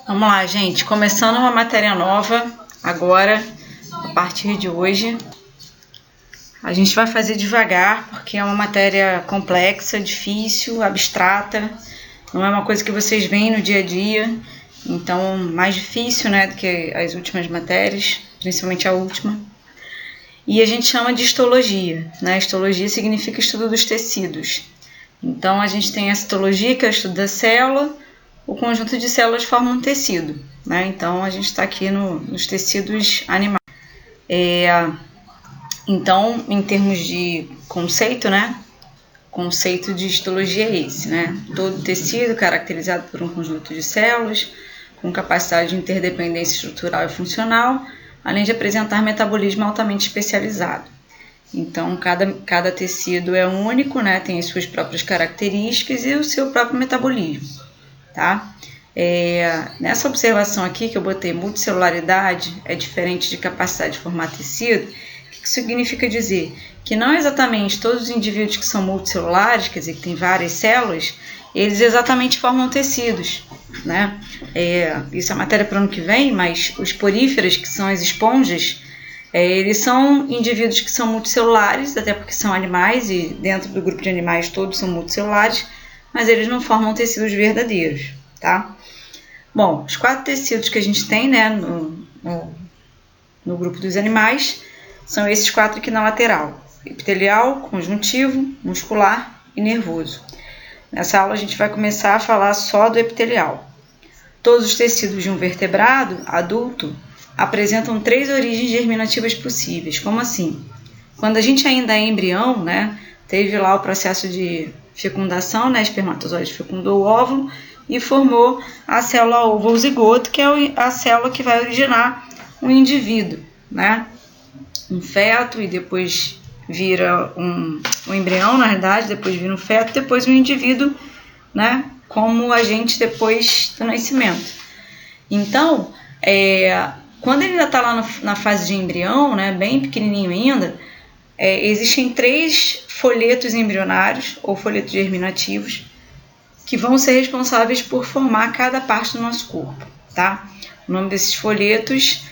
Vamos lá, gente. Começando uma matéria nova agora, a partir de hoje. A gente vai fazer devagar, porque é uma matéria complexa, difícil, abstrata. Não é uma coisa que vocês veem no dia a dia. Então, mais difícil, né, do que as últimas matérias, principalmente a última. E a gente chama de histologia, né? Histologia significa estudo dos tecidos. Então, a gente tem a citologia, que é o estudo da célula. O conjunto de células forma um tecido, né? Então, a gente está aqui nos tecidos animais. Então, em termos de conceito, né? O conceito de histologia é esse, né? Todo tecido caracterizado por um conjunto de células, com capacidade de interdependência estrutural e funcional, além de apresentar metabolismo altamente especializado. Então, cada tecido é único, né? Tem as suas próprias características e o seu próprio metabolismo. Tá? Nessa observação aqui que eu botei multicelularidade é diferente de capacidade de formar tecido. O que significa dizer? Que não exatamente todos os indivíduos que são multicelulares, quer dizer, que tem várias células, eles exatamente formam tecidos, né? Isso é matéria para o ano que vem, mas os poríferos, que são as esponjas, eles são indivíduos que são multicelulares, até porque são animais e dentro do grupo de animais todos são multicelulares, mas eles não formam tecidos verdadeiros, tá? Bom, os 4 tecidos que a gente tem, né, no grupo dos animais são esses 4 aqui na lateral: epitelial, conjuntivo, muscular e nervoso. Nessa aula a gente vai começar a falar só do epitelial. Todos os tecidos de um vertebrado adulto apresentam 3 origens germinativas possíveis. Como assim? Quando a gente ainda é embrião, né, teve lá o processo de fecundação, né, espermatozoide fecundou o óvulo e formou a célula ovo ou zigoto, que é a célula que vai originar um indivíduo, né, um feto, e depois vira um embrião, na verdade, depois vira um feto, depois um indivíduo, né, como agente depois do nascimento. Então, quando ele ainda está lá na fase de embrião, né, bem pequenininho ainda, existem 3 folhetos embrionários ou folhetos germinativos que vão ser responsáveis por formar cada parte do nosso corpo, tá? O nome desses folhetos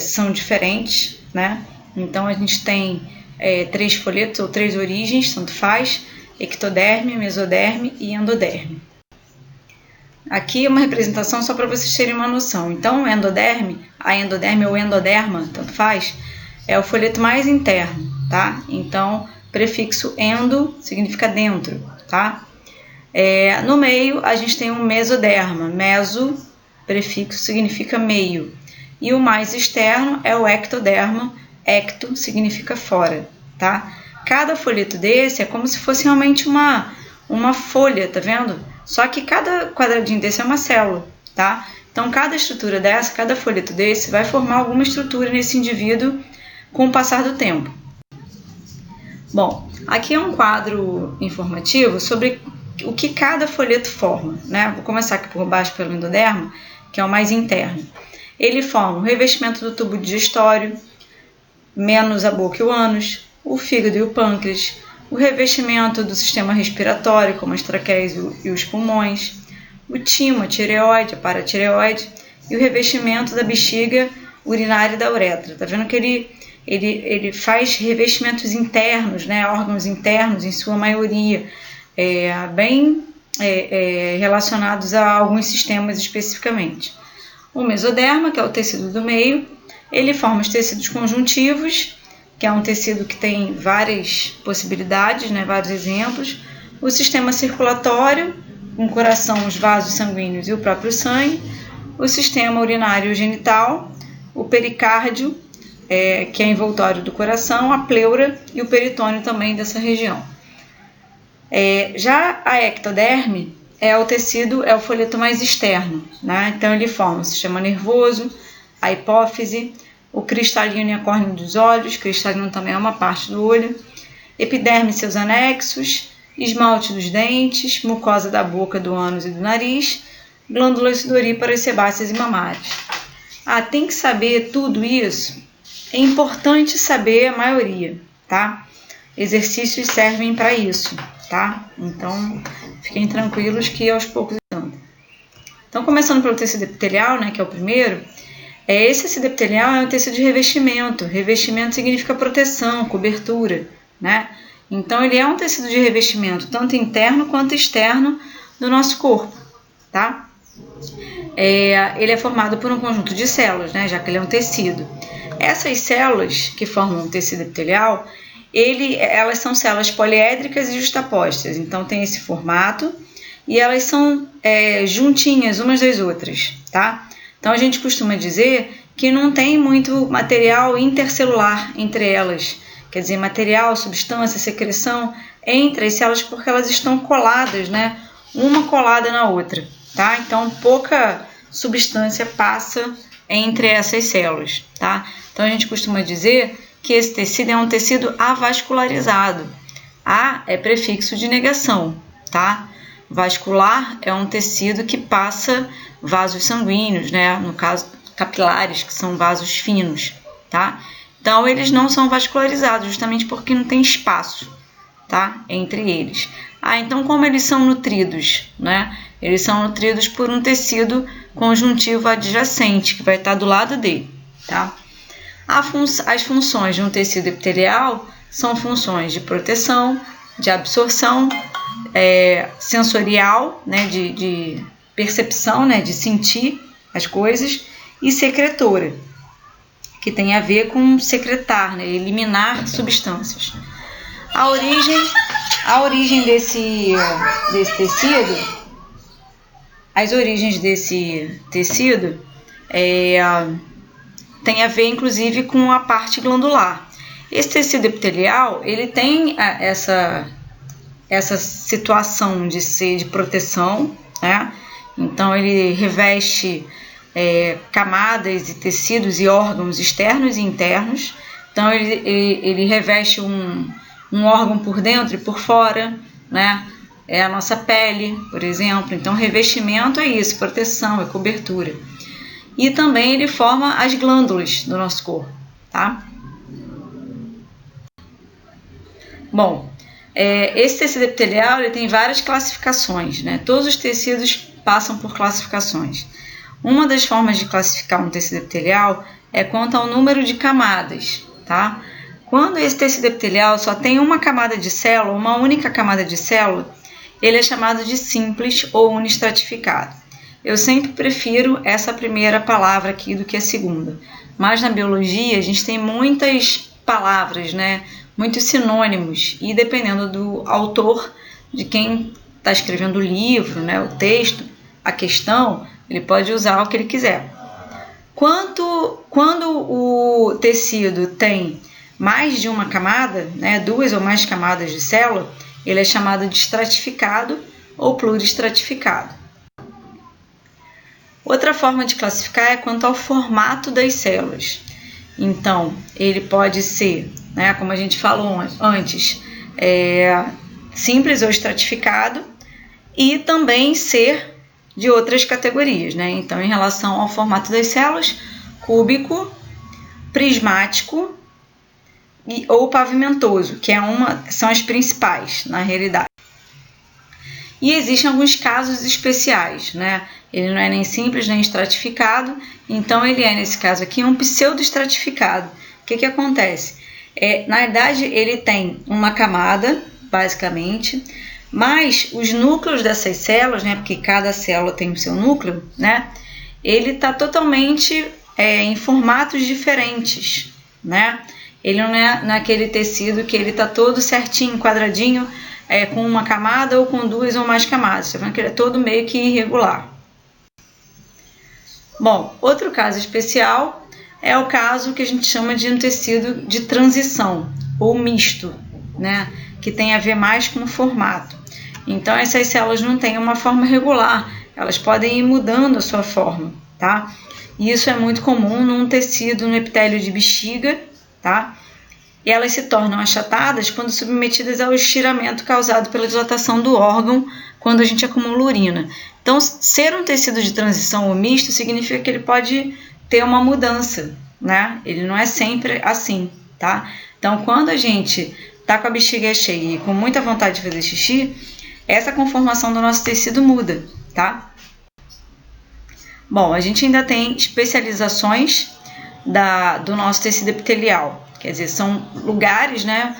são diferentes, né? Então a gente tem 3 folhetos ou 3 origens, tanto faz: ectoderme, mesoderme e endoderme. Aqui é uma representação só para vocês terem uma noção. Então, a endoderme ou endoderma, tanto faz, é o folheto mais interno, tá? Então, prefixo endo significa dentro, tá? No meio, a gente tem um mesoderma. Meso, prefixo, significa meio. E o mais externo é o ectoderma. Ecto significa fora, tá? Cada folheto desse é como se fosse realmente uma folha, tá vendo? Só que cada quadradinho desse é uma célula, tá? Então, cada estrutura dessa, cada folheto desse vai formar alguma estrutura nesse indivíduo com o passar do tempo. Bom, aqui é um quadro informativo sobre o que cada folheto forma, né? Vou começar aqui por baixo pelo endoderma, que é o mais interno. Ele forma o revestimento do tubo digestório, menos a boca e o ânus, o fígado e o pâncreas, o revestimento do sistema respiratório, como as traqueias e os pulmões, o timo, a tireoide, a paratireoide, e o revestimento da bexiga, urinária e da uretra. Tá vendo que ele faz revestimentos internos, né, órgãos internos em sua maioria, bem relacionados a alguns sistemas especificamente. O mesoderma, que é o tecido do meio, ele forma os tecidos conjuntivos, que é um tecido que tem várias possibilidades, né, vários exemplos. O sistema circulatório, com o coração, os vasos sanguíneos e o próprio sangue. O sistema urinário e genital, o pericárdio, que é envoltório do coração, a pleura e o peritônio também dessa região. Já a ectoderme é o folheto mais externo, né? Então ele forma o sistema nervoso, a hipófise, o cristalino e a córnea dos olhos. Cristalino também é uma parte do olho. Epiderme e seus anexos, esmalte dos dentes, mucosa da boca, do ânus e do nariz, glândulas sudoríparas, sebáceas e mamárias. Tem que saber tudo isso? É importante saber a maioria, tá? Exercícios servem para isso, tá? Então, fiquem tranquilos que aos poucos. Então, começando pelo tecido epitelial, né, que é o primeiro, esse tecido epitelial é um tecido de revestimento. Revestimento significa proteção, cobertura, né? Então, ele é um tecido de revestimento, tanto interno quanto externo do nosso corpo, tá? Ele é formado por um conjunto de células, né, já que ele é um tecido. Essas células que formam o tecido epitelial, elas são células poliédricas e justapostas, então tem esse formato e elas são juntinhas umas das outras, tá? Então a gente costuma dizer que não tem muito material intercelular entre elas, quer dizer, material, substância, secreção entre as células porque elas estão coladas, né? Uma colada na outra, tá? Então pouca substância passa entre essas células, tá? Então a gente costuma dizer que esse tecido é um tecido avascularizado. A é prefixo de negação, tá? Vascular é um tecido que passa vasos sanguíneos, né? No caso, capilares, que são vasos finos, tá? Então, eles não são vascularizados, justamente porque não tem espaço, tá? Entre eles. Então, como eles são nutridos, né? Eles são nutridos por um tecido conjuntivo adjacente, que vai estar do lado dele, tá? As funções de um tecido epitelial são funções de proteção, de absorção, sensorial, né, de percepção, né, de sentir as coisas, e secretora, que tem a ver com secretar, né, eliminar substâncias. A origem desse tecido, as origens desse tecido tem a ver, inclusive, com a parte glandular. Esse tecido epitelial, ele tem essa situação de ser de proteção, né? Então, ele reveste camadas e tecidos e órgãos externos e internos. Então, ele reveste um órgão por dentro e por fora, né? É a nossa pele, por exemplo. Então, revestimento é isso, proteção, é cobertura. E também ele forma as glândulas do nosso corpo, tá? Bom, esse tecido epitelial ele tem várias classificações, né? Todos os tecidos passam por classificações. Uma das formas de classificar um tecido epitelial é quanto ao número de camadas, tá? Quando esse tecido epitelial só tem uma camada de célula, uma única camada de célula, ele é chamado de simples ou unistratificado. Eu sempre prefiro essa primeira palavra aqui do que a segunda. Mas na biologia a gente tem muitas palavras, né? Muitos sinônimos. E dependendo do autor, de quem está escrevendo o livro, né? O texto, a questão, ele pode usar o que ele quiser. Quando o tecido tem mais de uma camada, né? 2 ou mais camadas de célula, ele é chamado de estratificado ou pluristratificado. Outra forma de classificar é quanto ao formato das células. Então, ele pode ser, né, como a gente falou antes, simples ou estratificado e também ser de outras categorias, né? Então, em relação ao formato das células, cúbico, prismático ou pavimentoso, que são as principais, na realidade. E existem alguns casos especiais, né? Ele não é nem simples nem estratificado, então ele nesse caso aqui, um pseudoestratificado. O que acontece? Na verdade, ele tem uma camada, basicamente, mas os núcleos dessas células, né? Porque cada célula tem o seu núcleo, né? Ele está totalmente em formatos diferentes, né? Ele não é naquele tecido que ele está todo certinho, quadradinho, com uma camada ou com 2 ou mais camadas. Você vê que ele é todo meio que irregular. Bom, outro caso especial é o caso que a gente chama de um tecido de transição ou misto, né? Que tem a ver mais com o formato. Então, essas células não têm uma forma regular, elas podem ir mudando a sua forma, tá? E isso é muito comum num tecido, no epitélio de bexiga, tá? E elas se tornam achatadas quando submetidas ao estiramento causado pela dilatação do órgão quando a gente acumula urina. Então, ser um tecido de transição ou misto significa que ele pode ter uma mudança, né? Ele não é sempre assim, tá? Então, quando a gente tá com a bexiga cheia e com muita vontade de fazer xixi, essa conformação do nosso tecido muda, tá? Bom, a gente ainda tem especializações do nosso tecido epitelial, quer dizer, são lugares, né,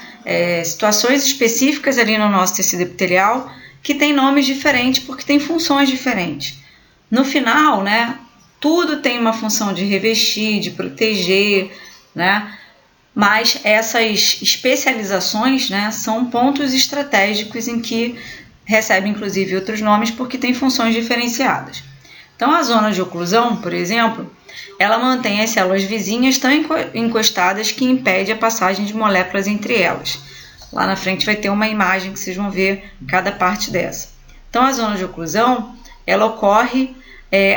situações específicas ali no nosso tecido epitelial que tem nomes diferentes porque tem funções diferentes. No final, né, tudo tem uma função de revestir, de proteger, né, mas essas especializações, né, são pontos estratégicos em que recebem inclusive outros nomes porque tem funções diferenciadas. Então, a zona de oclusão, por exemplo, ela mantém as células vizinhas tão encostadas que impede a passagem de moléculas entre elas. Lá na frente vai ter uma imagem que vocês vão ver cada parte dessa. Então, a zona de oclusão, ela ocorre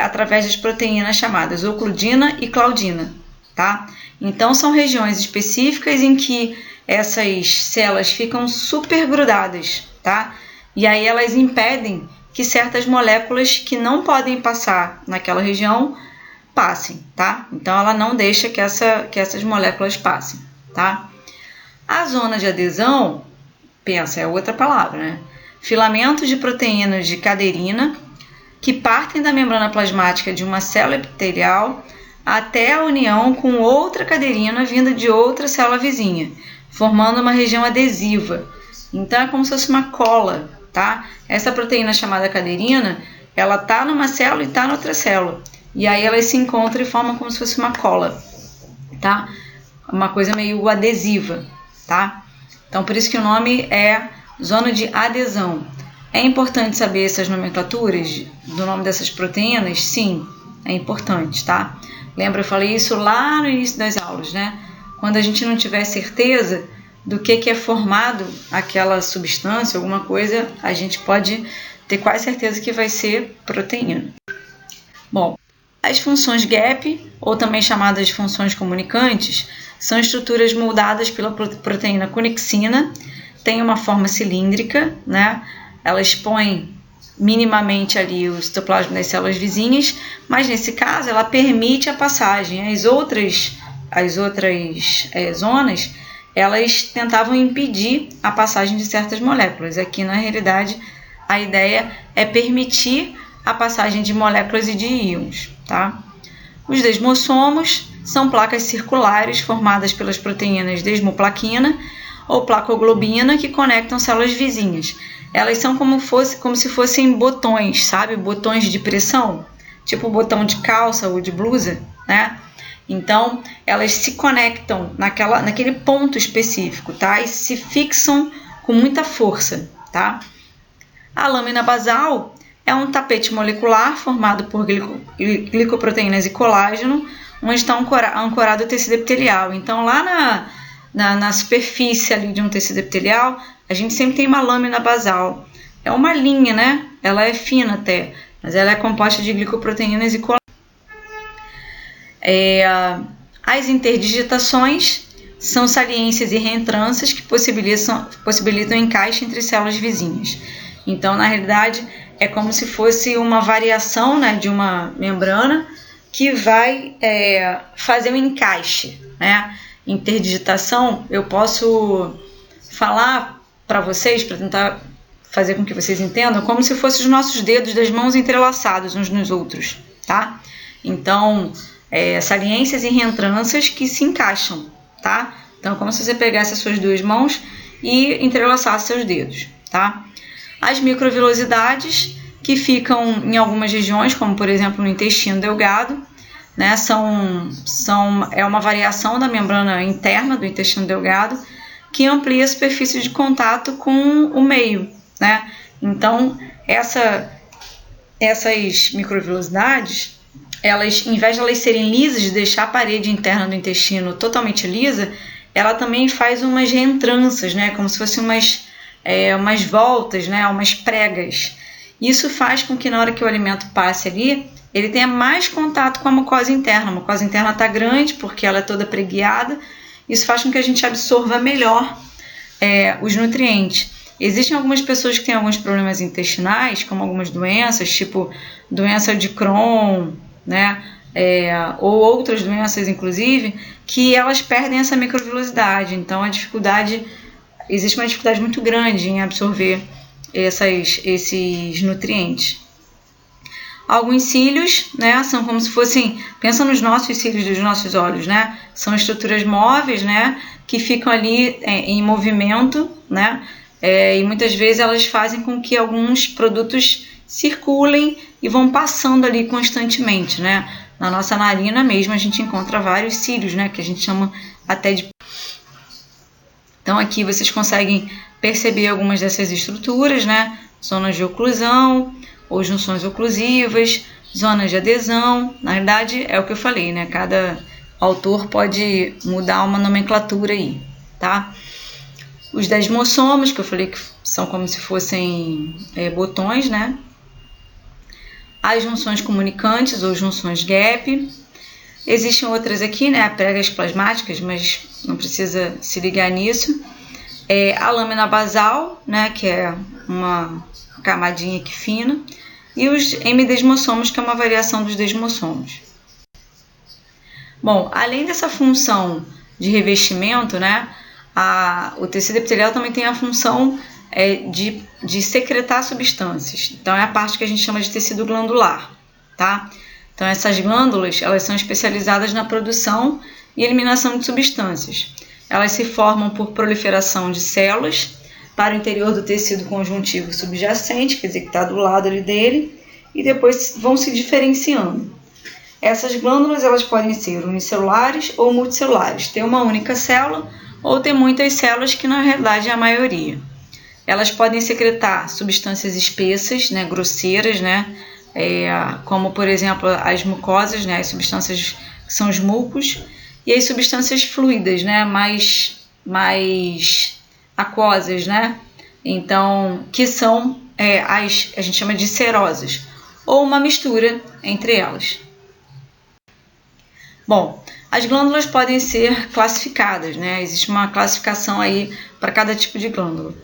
através das proteínas chamadas ocludina e claudina, tá? Então, são regiões específicas em que essas células ficam super grudadas, tá? E aí elas impedem que certas moléculas que não podem passar naquela região passem, tá? Então, ela não deixa que essas moléculas passem, tá? A zona de adesão, pensa, é outra palavra, né? Filamentos de proteínas de caderina que partem da membrana plasmática de uma célula epitelial até a união com outra caderina vinda de outra célula vizinha, formando uma região adesiva. Então, é como se fosse uma cola, tá? Essa proteína chamada caderina, ela tá numa célula e tá na outra célula. E aí elas se encontram e formam como se fosse uma cola, tá? Uma coisa meio adesiva, tá? Então, por isso que o nome é zona de adesão. É importante saber essas nomenclaturas do nome dessas proteínas? Sim, é importante, tá? Lembra, eu falei isso lá no início das aulas, né? Quando a gente não tiver certeza do que é formado aquela substância, alguma coisa, a gente pode ter quase certeza que vai ser proteína. Bom, as funções gap, ou também chamadas de funções comunicantes, são estruturas moldadas pela proteína conexina, tem uma forma cilíndrica, né? Ela expõe minimamente ali o citoplasma das células vizinhas, mas nesse caso ela permite a passagem. As outras zonas, elas tentavam impedir a passagem de certas moléculas. Aqui, na realidade, a ideia é permitir a passagem de moléculas e de íons, tá? Os desmossomos são placas circulares formadas pelas proteínas desmoplaquina ou placoglobina que conectam células vizinhas. Elas são como se fossem botões, sabe? Botões de pressão, tipo o botão de calça ou de blusa, né? Então, elas se conectam naquele ponto específico, tá? E se fixam com muita força, tá? A lâmina basal é um tapete molecular formado por glicoproteínas e colágeno, onde está ancorado o tecido epitelial. Então, lá na superfície ali de um tecido epitelial, a gente sempre tem uma lâmina basal. É uma linha, né? Ela é fina até, mas ela é composta de glicoproteínas e colágeno. As interdigitações são saliências e reentrâncias que possibilitam encaixe entre células vizinhas. Então, na realidade, é como se fosse uma variação, né, de uma membrana que vai fazer um encaixe, né? Interdigitação, eu posso falar para vocês, para tentar fazer com que vocês entendam, como se fossem os nossos dedos das mãos entrelaçados uns nos outros, tá? Então, saliências e reentrâncias que se encaixam, tá? Então, como se você pegasse as suas duas mãos e entrelaçasse seus dedos, tá? As microvilosidades, que ficam em algumas regiões, como por exemplo no intestino delgado, né? É uma variação da membrana interna do intestino delgado que amplia a superfície de contato com o meio, né? Então, essas microvilosidades, elas, em vez de elas serem lisas, de deixar a parede interna do intestino totalmente lisa, ela também faz umas reentrâncias, né? Como se fossem umas voltas, né? Umas pregas. Isso faz com que na hora que o alimento passe ali, ele tenha mais contato com a mucosa interna. A mucosa interna está grande porque ela é toda preguiada. Isso faz com que a gente absorva melhor os nutrientes. Existem algumas pessoas que têm alguns problemas intestinais, como algumas doenças, tipo doença de Crohn, né? Ou outras doenças, inclusive, que elas perdem essa microvilosidade. Então, existe uma dificuldade muito grande em absorver esses nutrientes. Alguns cílios, né, são como se fossem, pensa nos nossos cílios dos nossos olhos, né, são estruturas móveis, né, que ficam ali em movimento, né, e muitas vezes elas fazem com que alguns produtos circulem e vão passando ali constantemente, né. Na nossa narina mesmo a gente encontra vários cílios, né, que a gente chama até de... Então aqui vocês conseguem perceber algumas dessas estruturas, né, zonas de oclusão, ou junções oclusivas, zonas de adesão. Na verdade, é o que eu falei, né? Cada autor pode mudar uma nomenclatura aí, tá? Os desmossomos, que eu falei que são como se fossem botões, né? As junções comunicantes ou junções gap. Existem outras aqui, né? Pregas plasmáticas, mas não precisa se ligar nisso. A lâmina basal, né? Que é uma camadinha aqui fina. E os hemidesmossomos, que é uma variação dos desmossomos. Bom, além dessa função de revestimento, né, o tecido epitelial também tem a função de secretar substâncias. Então, é a parte que a gente chama de tecido glandular, tá? Então, essas glândulas, elas são especializadas na produção e eliminação de substâncias. Elas se formam por proliferação de células para o interior do tecido conjuntivo subjacente, quer dizer, que está do lado ali dele, e depois vão se diferenciando. Essas glândulas elas podem ser unicelulares ou multicelulares, ter uma única célula ou ter muitas células, que na realidade é a maioria. Elas podem secretar substâncias espessas, né, grosseiras, né, como por exemplo as mucosas, né, as substâncias que são os mucos, e as substâncias fluidas, né, mais aquosas, né? Então, que são a gente chama de serosas, ou uma mistura entre elas. Bom, as glândulas podem ser classificadas, né? Existe uma classificação aí para cada tipo de glândula.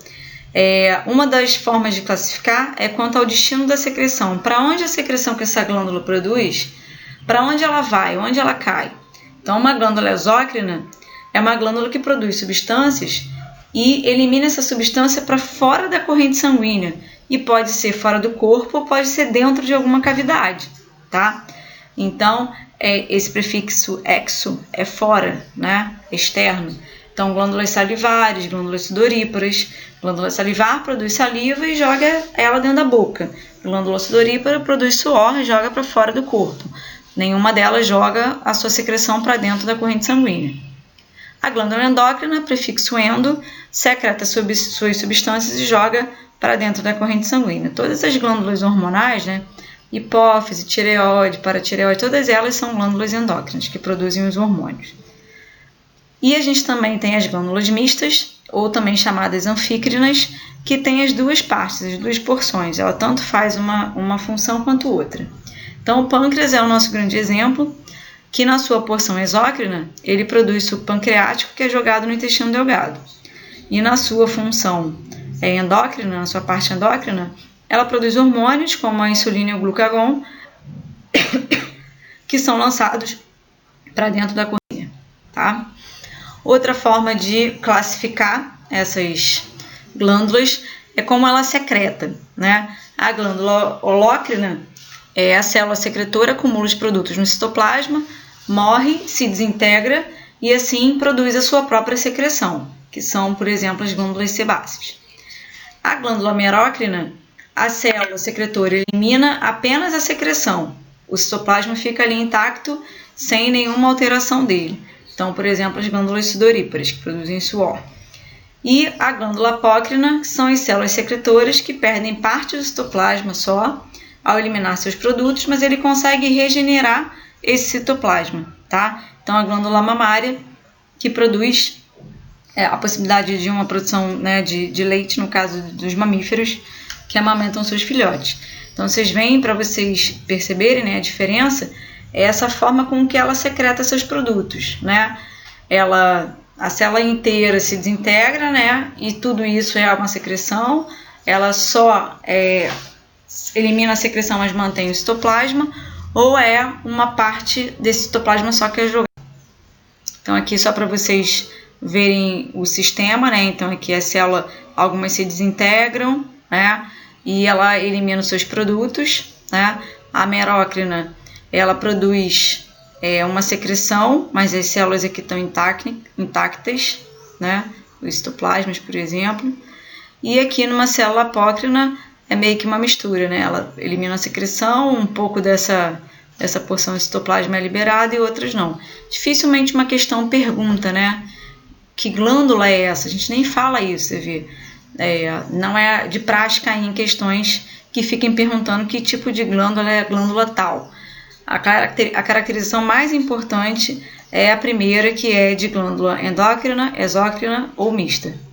Uma das formas de classificar é quanto ao destino da secreção. Para onde a secreção que essa glândula produz, para onde ela vai, onde ela cai. Então, uma glândula exócrina é uma glândula que produz substâncias e elimina essa substância para fora da corrente sanguínea, e pode ser fora do corpo ou pode ser dentro de alguma cavidade, tá? Então, esse prefixo exo é fora, né? Externo. Então, glândulas salivares, glândulas sudoríparas. Glândula salivar produz saliva e joga ela dentro da boca. Glândula sudorípara produz suor e joga para fora do corpo. Nenhuma delas joga a sua secreção para dentro da corrente sanguínea. A glândula endócrina, prefixo endo, secreta suas substâncias e joga para dentro da corrente sanguínea. Todas as glândulas hormonais, né, hipófise, tireoide, paratireoide, todas elas são glândulas endócrinas que produzem os hormônios. E a gente também tem as glândulas mistas, ou também chamadas anfícrinas, que tem as duas partes, as duas porções. Ela tanto faz uma função quanto outra. Então, o pâncreas é o nosso grande exemplo, que na sua porção exócrina, ele produz suco pancreático, que é jogado no intestino delgado. E na sua função endócrina, na sua parte endócrina, ela produz hormônios como a insulina e o glucagon, que são lançados para dentro da corrente, tá? Outra forma de classificar essas glândulas é como ela secreta, né? A glândula holócrina é a célula secretora, acumula os produtos no citoplasma, morre, se desintegra e assim produz a sua própria secreção, que são, por exemplo, as glândulas sebáceas. A glândula merócrina, a célula secretora elimina apenas a secreção, o citoplasma fica ali intacto, sem nenhuma alteração dele. Então, por exemplo, as glândulas sudoríparas, que produzem suor. E a glândula apócrina são as células secretoras que perdem parte do citoplasma só ao eliminar seus produtos, mas ele consegue regenerar esse citoplasma, tá? Então, a glândula mamária, que produz a possibilidade de uma produção, né, de leite, no caso dos mamíferos que amamentam seus filhotes. Então, vocês veem, para vocês perceberem, né, a diferença, é essa forma com que ela secreta seus produtos, né? A célula inteira se desintegra, né? E tudo isso é uma secreção. Ela só elimina a secreção, mas mantém o citoplasma, ou é uma parte desse citoplasma só que é jogada. Então, aqui só para vocês verem o sistema, né? Então, aqui a célula, algumas se desintegram, né? E ela elimina os seus produtos, né? A merócrina, ela produz uma secreção, mas as células aqui estão intactas, né? Os citoplasmas, por exemplo. E aqui numa célula apócrina é meio que uma mistura, né? Ela elimina a secreção, um pouco dessa porção de citoplasma é liberada e outras não. Dificilmente uma questão pergunta, né? Que glândula é essa? A gente nem fala isso, você vê. Não é de praxe cair em questões que fiquem perguntando que tipo de glândula é a glândula tal. A caracterização mais importante é a primeira, que é de glândula endócrina, exócrina ou mista.